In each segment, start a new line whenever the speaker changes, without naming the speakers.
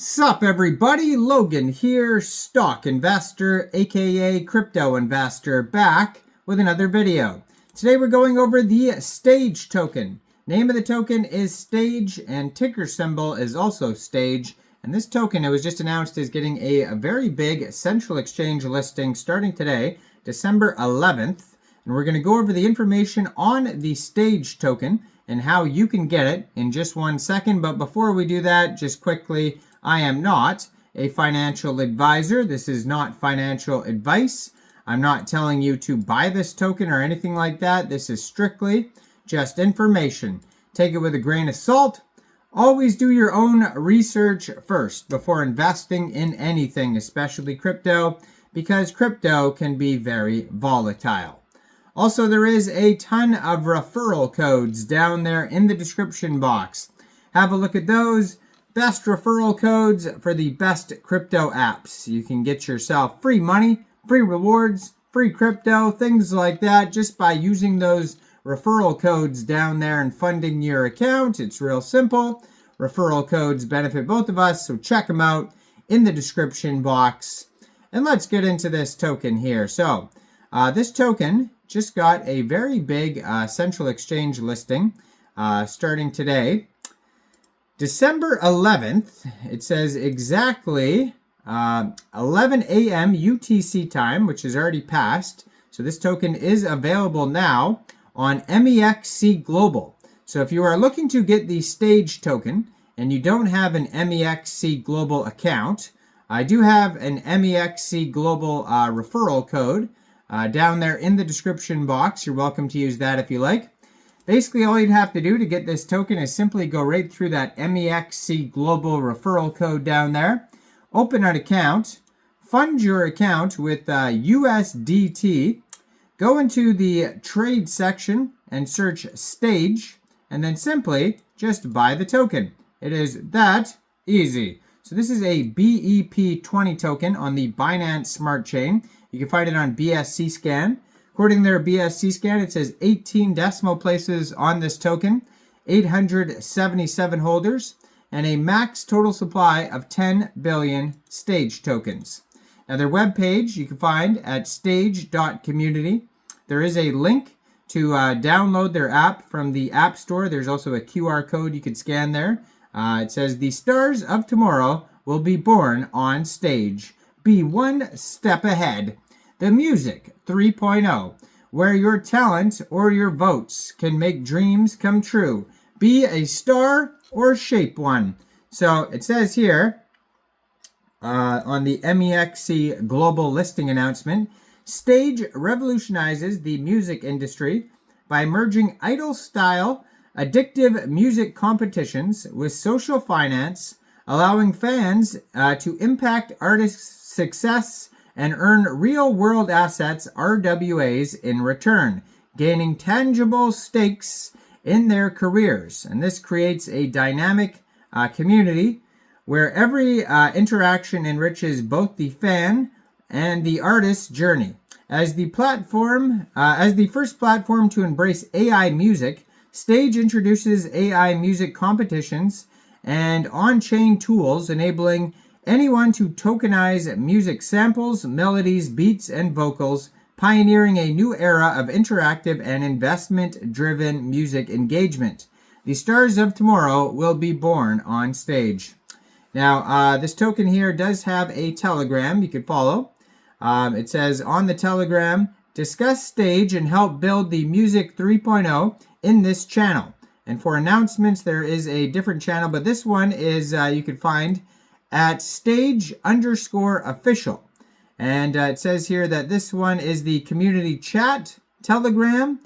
Sup everybody, Logan here, stock investor, aka crypto investor, back with another video. Today we're going over the Stage token. Name of the token is Stage and ticker symbol is also Stage. And this token, it was just announced, is getting a very big central exchange listing starting today, December 11th. And we're going to go over the information on the Stage token and how you can get it in just 1 second. But before we do that, just quickly, I am not a financial advisor. This is not financial advice. I'm not telling you to buy this token or anything like that. This is strictly just information. Take it with a grain of salt. Always do your own research first before investing in anything, especially crypto, because crypto can be very volatile. Also, there is a ton of referral codes down there in the description box. Have a look at those. Best referral codes for the best crypto apps. You can get yourself free money, free rewards, free crypto, things like that just by using those referral codes down there and funding your account. It's real simple. Referral codes benefit both of us, so check them out in the description box. And let's get into this token here. So this token just got a very big central exchange listing starting today. December 11th, it says exactly 11 a.m. UTC time, which is already passed. So this token is available now on Mexc Global. So if you are looking to get the Stage token and you don't have an Mexc Global account, I do have an Mexc Global referral code down there in the description box. You're welcome to use that if you like. Basically, all you'd have to do to get this token is simply go right through that Mexc Global referral code down there, open an account, fund your account with USDT, go into the trade section and search Stage, and then simply just buy the token. It is that easy. So this is a BEP20 token on the Binance Smart Chain. You can find it on BSC Scan. According to their BSC scan, it says 18 decimal places on this token, 877 holders, and a max total supply of 10 billion Stage tokens. Now their webpage you can find at stage.community. There is a link to download their app from the App Store. There's also a QR code you can scan there. It says, "The stars of tomorrow will be born on Stage. Be one step ahead. The Music 3.0, where your talent or your votes can make dreams come true. Be a star or shape one." So it says here on the Mexc Global listing announcement, Stage revolutionizes the music industry by merging idol-style, addictive music competitions with social finance, allowing fans to impact artists' success and earn real-world assets, RWAs, in return, gaining tangible stakes in their careers. And this creates a dynamic community where every interaction enriches both the fan and the artist's journey. As the first platform to embrace AI music, Stage introduces AI music competitions and on-chain tools enabling anyone to tokenize music samples, melodies, beats, and vocals, pioneering a new era of interactive and investment-driven music engagement. The stars of tomorrow will be born on Stage. Now, this token here does have a Telegram you could follow. It says, on the Telegram, discuss Stage and help build the Music 3.0 in this channel. And for announcements, there is a different channel, but this one is, you could find at Stage_official. And it says here that this one is the community chat Telegram.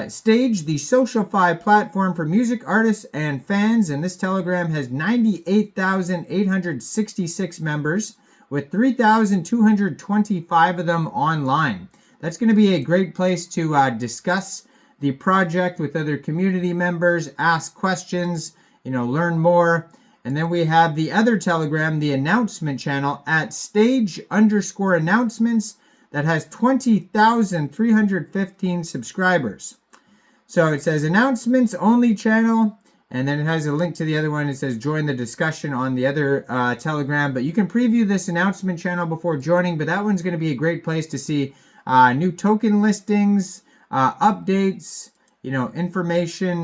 Stage, the SocialFi platform for music artists and fans. And this Telegram has 98,866 members with 3,225 of them online. That's going to be a great place to discuss the project with other community members, ask questions, learn more. And then we have the other Telegram, the announcement channel at Stage_announcements that has 20,315 subscribers. So it says announcements only channel, And then it has a link to the other one. It says join the discussion on the other Telegram. But you can preview this announcement channel before joining. But that one's going to be a great place to see new token listings, updates, information,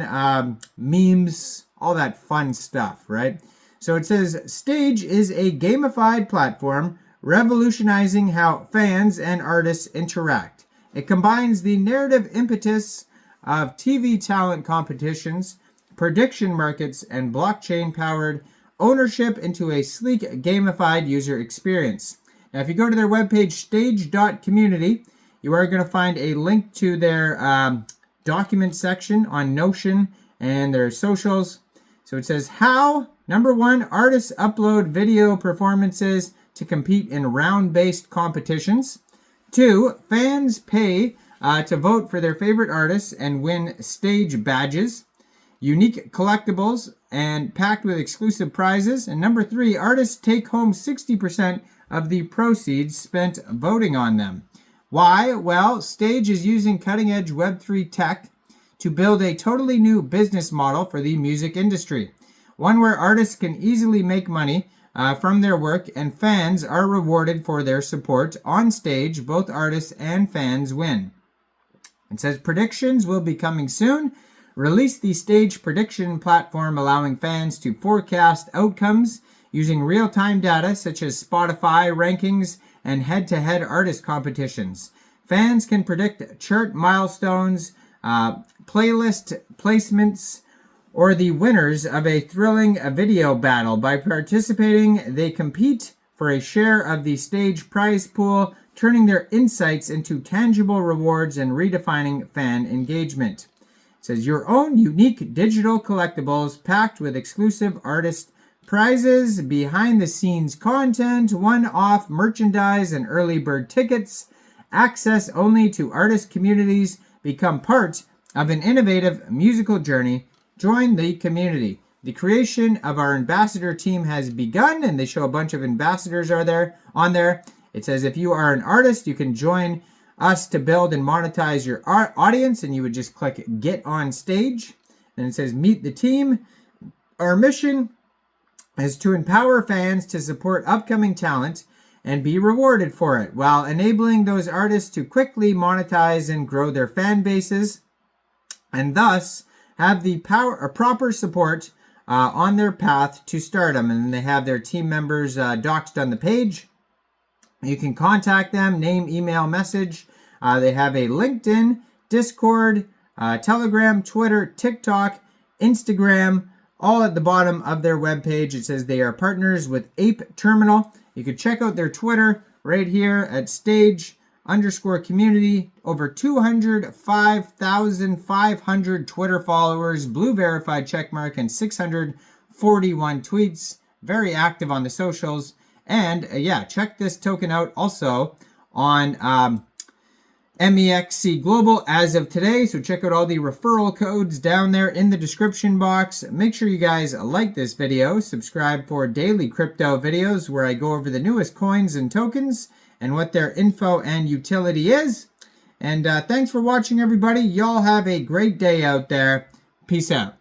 memes, all that fun stuff, right? So it says Stage is a gamified platform revolutionizing how fans and artists interact. It combines the narrative impetus of TV talent competitions, prediction markets, and blockchain-powered ownership into a sleek, gamified user experience. Now, if you go to their webpage, stage.community, you are going to find a link to their document section on Notion and their socials. So it says how, number one, artists upload video performances to compete in round-based competitions. 2, fans pay to vote for their favorite artists and win stage badges, unique collectibles, and packed with exclusive prizes. And number 3, artists take home 60% of the proceeds spent voting on them. Why? Well, Stage is using cutting-edge Web3 tech to build a totally new business model for the music industry, one where artists can easily make money from their work and fans are rewarded for their support. On Stage, both artists and fans win. It says predictions will be coming soon. Release the Stage prediction platform, allowing fans to forecast outcomes using real-time data such as Spotify rankings and head-to-head artist competitions. Fans can predict chart milestones, playlist placements, or the winners of a thrilling video battle. By participating, they compete for a share of the Stage prize pool, turning their insights into tangible rewards and redefining fan engagement. It says your own unique digital collectibles packed with exclusive artist prizes, behind-the-scenes content, one-off merchandise, and early bird tickets. Access only to artist communities. Become part of an innovative musical journey. Join the community. The creation of our ambassador team has begun, and they show a bunch of ambassadors on there. It says if you are an artist, you can join us to build and monetize your audience, and you would just click Get on Stage. And it says meet the team. Our mission is to empower fans to support upcoming talent and be rewarded for it, while enabling those artists to quickly monetize and grow their fan bases, and thus have the proper support on their path to stardom. And then they have their team members doxed on the page. You can contact them, name, email, message. They have a LinkedIn, Discord, Telegram, Twitter, TikTok, Instagram, all at the bottom of their webpage. It says they are partners with Ape Terminal. You can check out their Twitter right here at Stage_community. Over 205,500 Twitter followers, blue verified checkmark, and 641 tweets. Very active on the socials. And yeah, check this token out also on Mexc Global as of today. So check out all the referral codes down there in the description box. Make sure you guys like this video. Subscribe for daily crypto videos where I go over the newest coins and tokens and what their info and utility is. And thanks for watching, everybody. Y'all have a great day out there. Peace out.